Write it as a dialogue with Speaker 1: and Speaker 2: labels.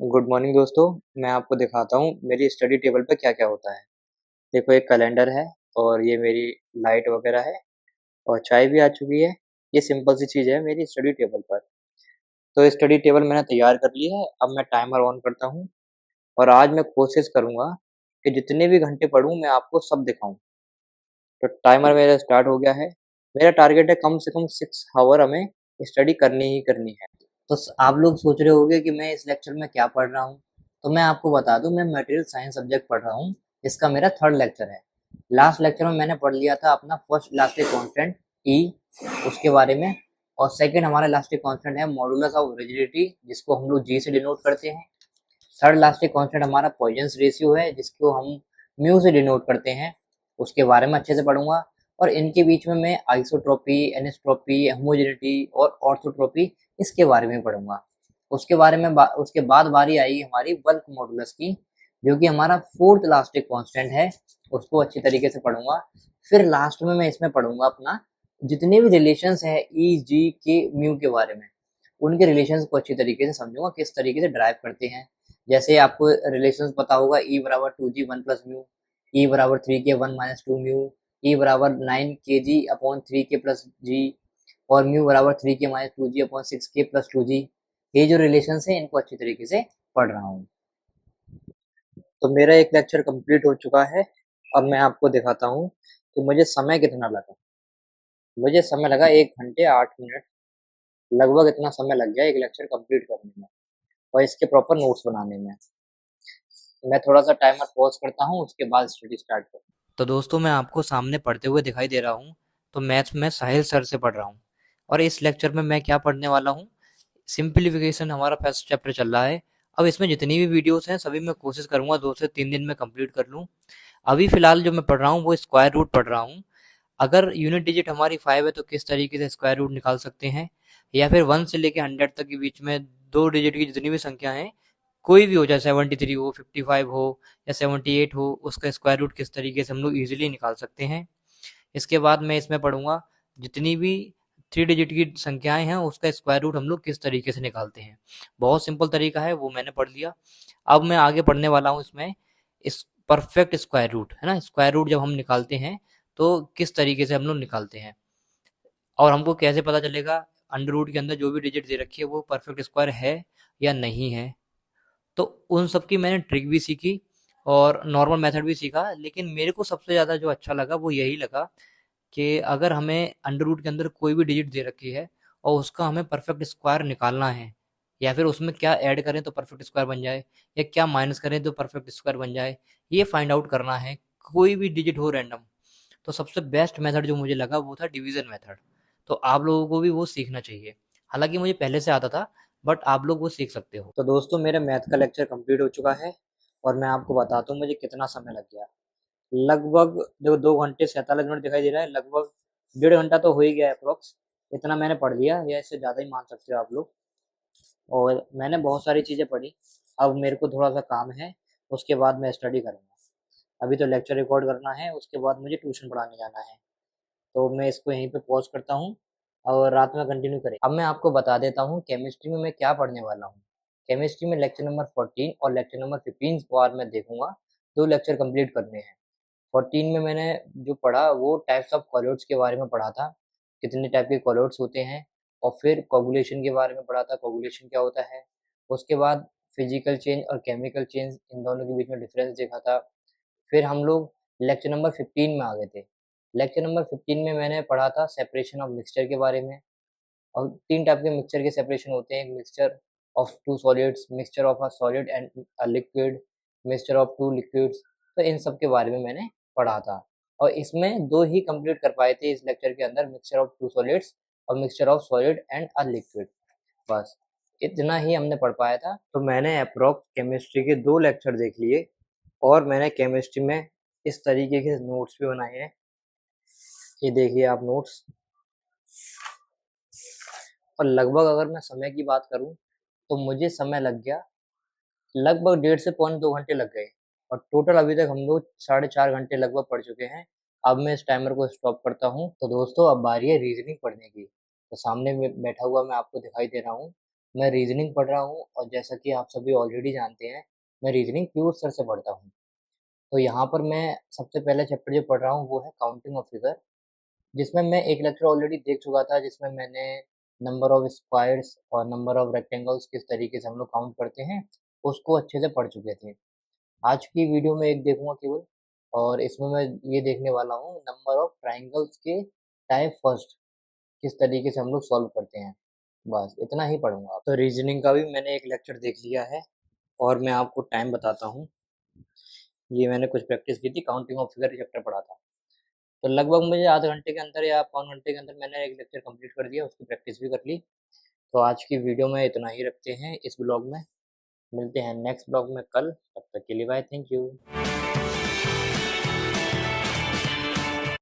Speaker 1: Good morning दोस्तों। मैं आपको दिखाता हूँ मेरी स्टडी टेबल पे क्या-क्या होता है। देखो एक कैलेंडर है और ये मेरी लाइट वगैरह है और चाय भी आ चुकी है। ये सिंपल सी चीज़ है मेरी स्टडी टेबल पर। तो स्टडी टेबल मैंने तैयार कर ली है, अब मैं टाइमर ऑन करता हूँ और आज मैं कोशिश करूँगा कि जितने भी घंटे पढूँ मैं आपको सब दिखाऊँ। तो टाइमर मेरा स्टार्ट हो गया है। मेरा टारगेट है कम से कम 6 ऑवर हमें स्टडी करनी ही करनी है। तो आप लोग सोच रहे होंगे कि मैं इस लेक्चर में क्या पढ़ रहा हूँ। तो मैं आपको बता दूं, मैं मटेरियल साइंस सब्जेक्ट पढ़ रहा हूँ। इसका मेरा थर्ड लेक्चर है। लास्ट लेक्चर में मैंने पढ़ लिया था अपना फर्स्ट इलास्टिक कांस्टेंट ई, उसके बारे में। और सेकंड हमारा इलास्टिक कांस्टेंट है मॉडुलस ऑफ रिजिडिटी, जिसको हम लोग जी से डिनोट करते हैं। थर्ड इलास्टिक कांस्टेंट हमारा पॉइजन्स रेशियो है, जिसको हम म्यू से डिनोट करते हैं। उसके बारे में अच्छे से पढ़ूंगा। और इनके बीच में मैं आइसोट्रोपी, एनिसोट्रोपी, होमोजेनिटी और ऑर्थोट्रोपी, इसके बारे में पढ़ूंगा। उसके बाद बारी आई हमारी बल्क मॉडुलस की, जो कि हमारा फोर्थ इलास्टिक कांस्टेंट है। उसको अच्छी तरीके से पढ़ूंगा। फिर लास्ट में मैं इसमें पढ़ूंगा अपना जितने भी रिलेशंस है ई, जी, के, म्यू के बारे में। उनके रिलेशंस को अच्छी तरीके से समझूंगा, किस तरीके से ड्राइव करते हैं। जैसे आपको रिलेशंस पता होगा, ई बराबर 2g 1 प्लस म्यू, ई बराबर 3k 1 माइनस 2 म्यू, ई बराबर 9kg अपॉन 3k प्लस जी, और म्यू बराबर 3k minus 2g upon 6k plus 2g। ये जो रिलेशंस है इनको अच्छी तरीके से पढ़ रहा हूँ। तो मेरा एक लेक्चर कंप्लीट हो चुका है। अब मैं आपको दिखाता हूँ कि मुझे समय कितना लगा। मुझे समय लगा 1 घंटे 8 मिनट। लगभग इतना समय लग गया एक लेक्चर कंप्लीट करने में और इसके प्रॉपर नोट्स बनाने में। मैं थोड़ा-सा टाइमर पॉज़ करता हूँ, उसके बाद स्टडी स्टार्ट करूँ। तो दोस्तों, मैं आपको सामने पढ़ते हुए दिखाई दे रहा हूँ। तो मैथ्स में साहिल सर से पढ़ रहा हूँ और इस लेक्चर में मैं क्या पढ़ने वाला हूँ, सिंप्लीफिकेशन हमारा फर्स्ट चैप्टर चल रहा है। अब इसमें जितनी भी वीडियोस हैं सभी मैं कोशिश करूँगा 2 से 3 दिन में कंप्लीट कर लूँ। अभी फ़िलहाल जो मैं पढ़ रहा हूँ वो स्क्वायर रूट पढ़ रहा हूँ। अगर यूनिट डिजिट हमारी 5 है तो किस तरीके से स्क्वायर रूट निकाल सकते हैं, या फिर 1 से लेके 100 तक के बीच में 2 डिजिट की जितनी भी संख्या हैं, कोई भी हो, चाहे 73 हो, 55 हो या 78 हो, उसका स्क्वायर रूट किस तरीके से हम लोग ईजिली निकाल सकते हैं। इसके बाद मैं इसमें पढ़ूंगा जितनी भी 3 डिजिट की संख्याएं हैं उसका स्क्वायर रूट हम लोग किस तरीके से निकालते हैं। बहुत सिंपल तरीका है, वो मैंने पढ़ लिया। अब मैं आगे पढ़ने वाला हूँ इसमें इस परफेक्ट स्क्वायर रूट, है ना। स्क्वायर रूट जब हम निकालते हैं तो किस तरीके से हम लोग निकालते हैं, और हमको कैसे पता चलेगा अंडर रूट के अंदर जो भी डिजिट दे रखी है वो परफेक्ट स्क्वायर है या नहीं है। तो उन सब की मैंने ट्रिक भी सीखी और नॉर्मल मेथड भी सीखा, लेकिन मेरे को सबसे ज़्यादा जो अच्छा लगा वो यही लगा कि अगर हमें अंडर रूट के अंदर कोई भी डिजिट दे रखी है और उसका हमें परफेक्ट स्क्वायर निकालना है, या फिर उसमें क्या ऐड करें तो परफेक्ट स्क्वायर बन जाए, या क्या माइनस करें तो परफेक्ट स्क्वायर बन जाए, ये फाइंड आउट करना है, कोई भी डिजिट हो रैंडम। तो सबसे बेस्ट मेथड जो मुझे लगा वो था डिवीजन मेथड। तो आप लोगों को भी वो सीखना चाहिए। हालांकि मुझे पहले से आता था, बट आप लोग वो सीख सकते हो। तो दोस्तों, मेरा मैथ का लेक्चर कंप्लीट हो चुका है और मैं आपको बताता हूँ मुझे कितना समय लग गया। लगभग देखो 2 घंटे 47 मिनट दिखाई दे रहा है, लगभग 1.5 घंटा तो हो ही गया अप्रॉक्स। इतना मैंने पढ़ लिया, या इससे ज़्यादा ही मान सकते हो आप लोग। और मैंने बहुत सारी चीज़ें पढ़ी। अब मेरे को थोड़ा-सा काम है, उसके बाद मैं स्टडी करूँगा। अभी तो लेक्चर रिकॉर्ड करना है, उसके बाद मुझे ट्यूशन पढ़ाने जाना है। तो मैं इसको यहीं पे पॉज़ करता हूँ और रात में कंटिन्यू करें। अब मैं आपको बता देता हूँ केमिस्ट्री में मैं क्या पढ़ने वाला हूँ। केमिस्ट्री में लेक्चर नंबर 14 और लेक्चर नंबर 15 को आज मैं देखूँगा। 2 लेक्चर कंप्लीट करने हैं। 14 में मैंने जो पढ़ा वो टाइप्स ऑफ कॉलोइड्स के बारे में पढ़ा था, कितने टाइप के कॉलोइड्स होते हैं। और फिर कोगुलेशन के बारे में पढ़ा था, कोगुलेशन क्या होता है। उसके बाद फिजिकल चेंज और केमिकल चेंज, इन दोनों के बीच में डिफरेंस देखा था। फिर हम लोग लेक्चर नंबर 15 में आ गए थे। लेक्चर नंबर 15 में मैंने पढ़ा था सेपरेशन ऑफ मिक्सचर के बारे में। और 3 टाइप के मिक्सचर के सेपरेशन होते हैं, mixture of 2 solids, mixture of a solid and a liquid, mixture of 2 liquids. तो इन सब के बारे में मैंने पढ़ा था। और इसमें 2 ही कंप्लीट कर पाए थे इस लेक्चर के अंदर, मिक्सचर ऑफ 2 सॉलिड्स और mixture of solid and a liquid. बस इतना ही हमने पढ़ पाया था। तो मैंने अप्रॉक्स केमिस्ट्री के 2 लेक्चर देख लिए और मैंने केमिस्ट्री में इस तरीके के नोट्स भी बनाए हैं। ये देखिए आप नोट्स। और लगभग अगर मैं समय की बात करूँ तो मुझे समय लग गया, लगभग 1.5 से पौने 2 घंटे लग गए। और टोटल अभी तक हम लोग 4.5 घंटे लगभग पढ़ चुके हैं। अब मैं इस टाइमर को स्टॉप करता हूँ। तो दोस्तों, अब बारी है रीजनिंग पढ़ने की। तो सामने में बैठा हुआ मैं आपको दिखाई दे रहा हूँ। मैं रीजनिंग पढ़ रहा हूँ और जैसा कि आप सभी ऑलरेडी जानते हैं, मैं रीजनिंग प्योर सर से पढ़ता हूँ। तो यहाँ पर मैं सबसे पहला चैप्टर जो पढ़ रहा हूँ वो है काउंटिंग ऑफ फिगर, जिसमें मैं एक लेक्चर ऑलरेडी देख चुका था, जिसमें मैंने नंबर ऑफ स्क्वायर्स और नंबर ऑफ रेक्टेंगल्स किस तरीके से हम लोग काउंट करते हैं, उसको अच्छे से पढ़ चुके थे। आज की वीडियो में एक देखूंगा केवल, और इसमें मैं ये देखने वाला हूँ नंबर ऑफ ट्राइंगल्स के टाइप फर्स्ट किस तरीके से हम लोग सॉल्व करते हैं। बस इतना ही पढ़ूंगा। तो रीजनिंग का भी मैंने एक लेक्चर देख लिया है और मैं आपको टाइम बताता हूँ। ये मैंने कुछ प्रैक्टिस की थी, काउंटिंग ऑफ फिगर चैप्टर पढ़ा था। तो लगभग मुझे आधे घंटे के अंदर या पौन घंटे के अंदर मैंने एक लेक्चर कंप्लीट कर दिया, उसकी प्रैक्टिस भी कर ली। तो आज की वीडियो में इतना ही रखते हैं इस ब्लॉग में। मिलते हैं नेक्स्ट ब्लॉग में कल, तब तक के लिए बाय, थैंक यू।